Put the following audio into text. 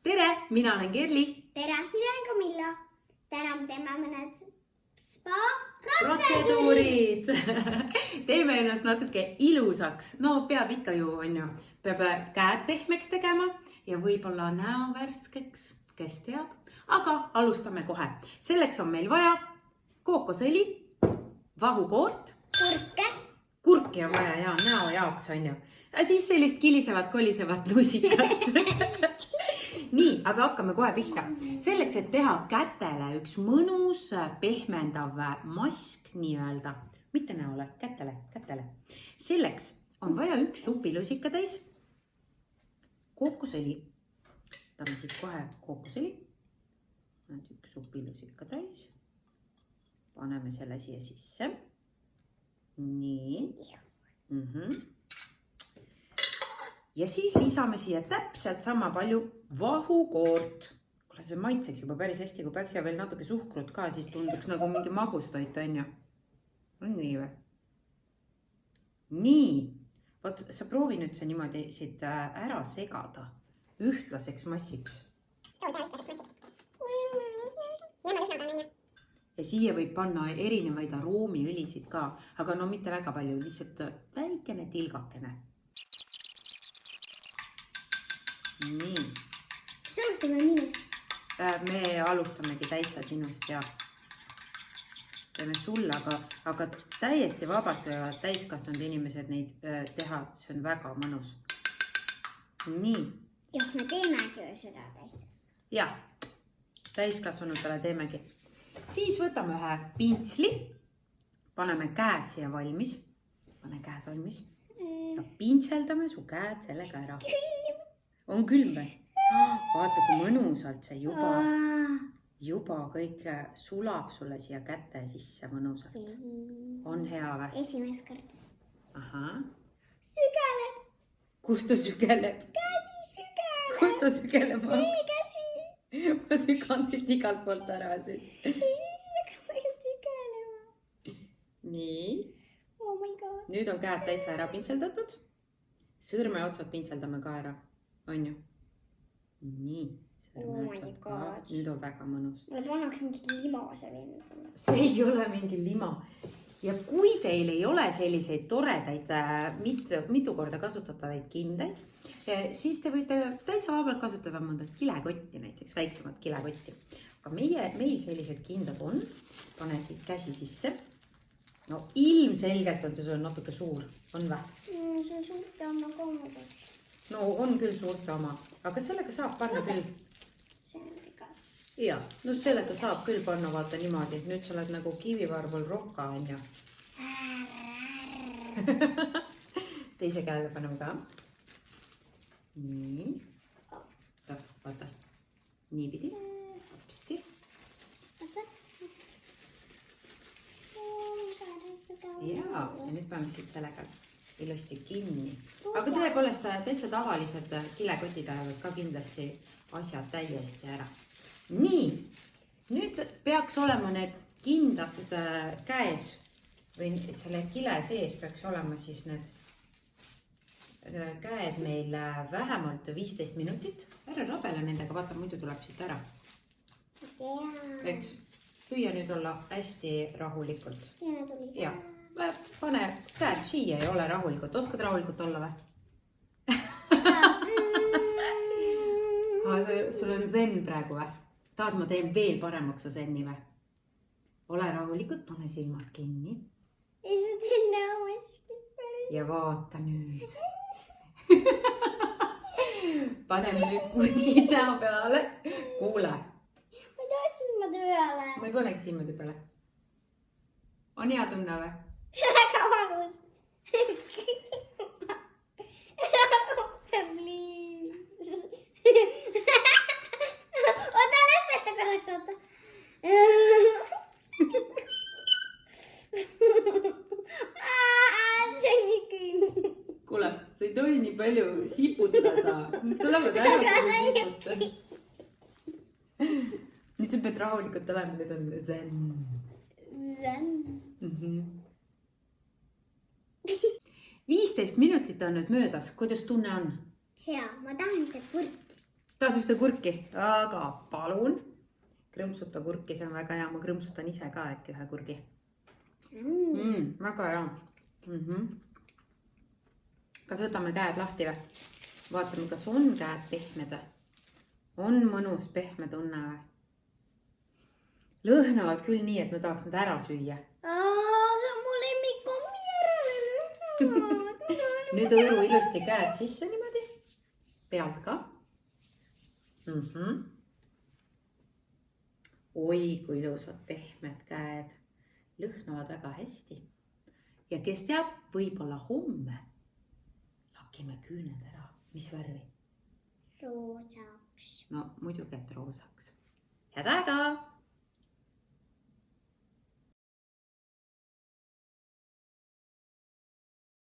Tere, mina olen Kerli. Tere, mina olen Camilla. Täna me teeme mõned Protseduurid. Teeme ennast natuke ilusaks. No peab ikka ju, on ju. Peab käed pehmeks tegema ja võib-olla näo värskeks, kes teab. Aga alustame kohe. Selleks on meil vaja kookosõli, vahukoort, kurki on vaja ja näo jaoks, on ju. Ja siis sellist kilisevat, kolisevat lusikat. Nii, aga hakkame kohe pihta. Selleks, et teha kätele üks mõnus pehmendav mask nii-öelda, mitte näole, kätele. Selleks on vaja üks supilusika täis kookosõli. Võtame siit kohe kookosõli. Üks supilusika täis. Paneme selle siia sisse. Nii. Ja siis lisame siia täpselt sama palju vahukoort. Kuule, see maitseks juba päris hästi, kui peaks ja veel natuke suhkrut ka, siis tunduks nagu mingi magustoit, on ju. On nii või? Nii. Võt, sa proovi nüüd see niimoodi siit ära segada ühtlaseks massiks. Ja siia võib panna erinevaid aroomiõlisid ka, aga no mitte väga palju, lihtsalt väikene tilgakene. Nii. Kas alustame minust? Me alustamegi täitsa sinust ja teeme sulle, aga täiesti vabalt võivad täiskasvanud inimesed neid teha, see on väga mõnus. Nii. Jah, me teemegi ju seda täiskasvanud. Ja, täiskasvanutele teemegi. Siis võtame ühe pintsli, paneme käed siia valmis. Pane käed valmis. Ja pintseldame su käed sellega ära. On külm või? Vaata, kui mõnusalt see juba kõik sulab sulle siia käte sisse mõnusalt. On hea või? Esimest kord. Aha. Sügeleb. Kust ta sügeleb? Käsi sügeleb. Kust ta sügeleb? See käsi. Ma sügan siit igalt poolt ära siis. Nii. Oh my god. Nüüd on käed täitsa ära pintseldatud. Sõrme otsad pintseldame ka ära. On ju? Nii. Sõrme otsad ka. Nüüd on väga mõnus. Mulle pannaks mingi lima selline. See ei ole mingi lima. Ja kui teil ei ole selliseid toredaid, mitu korda kasutatavaid kindaid, siis te võite täitsa vabalt kasutada mõnda kilekotti, näiteks väiksemat kilekotti. Aga meil sellised kindad on. Pane siit käsi sisse. No ilmselgelt on see sul natuke suur. On vä? See on suurte oma kommudeks. No on küll suurte oma. Aga sellega saab panna küll. See on igal. Ja, no sellega saab küll panna vaata niimoodi. Nüüd sa oled nagu kivivarvul rokka, on ju. Teise käele paneme ka. Nii. Vaata. Niipidi. Hopsti. Ja nüüd paneme siit sellega ilusti kinni. Aga tõepoolest täitsa tavalised kilekotid ajavad ka kindlasti asjad täiesti ära. Nii, nüüd peaks olema need kindad käes või selle kile sees peaks olema siis need käed meil vähemalt 15 minutit. Ära rabele nendega, vaata, muidu tuleb siit ära. Eks, püüa nüüd olla hästi rahulikult. Ja, pane käed siia ja ole rahulikult. Oskad rahulikult olla või? Sul on zen praegu või? Tahad, ma teen veel paremaks su zenni või? Ole rahulikult, pane silmad kinni. Ja vaata nüüd. Paneme nüüd kurgi näo peale. Kuule. Ma ei tahtnud silmade peale. Ma ei paneks silmade peale. On hea tunne või? Väga valus. Oota, lõpeta korraks, oota. See on nii küll. Kuule, sa ei tohi nii palju siputada. Tulevad ära, kui sa siputad. Nüüd sa pead rahulikult olema, nüüd on zen. Zen. 15 minutit on nüüd möödas. Kuidas tunne on? Hea, ma tahan see purki. tahad ühte kurki? Aga palun. Krõmpsuta kurki, see on väga hea. Ma krõmpsutan ise ka äkki ühe kurgi. Väga hea. Kas võtame käed lahti või? Vaatame, kas on käed pehmed või? On mõnus pehme tunne või? Lõhnavad küll nii, et ma tahaks nad ära süüa. See on mu lemmikkommi ära lõhnavad. Nüüd hõõru ilusti käed sisse niimoodi. Pealt ka. Oi, kui ilusad pehmed käed. Lõhnavad väga hästi. Ja kes teab, võib-olla homme lakime küüned ära. Mis värvi? Roosaks. No muidugi, et roosaks. Head aega!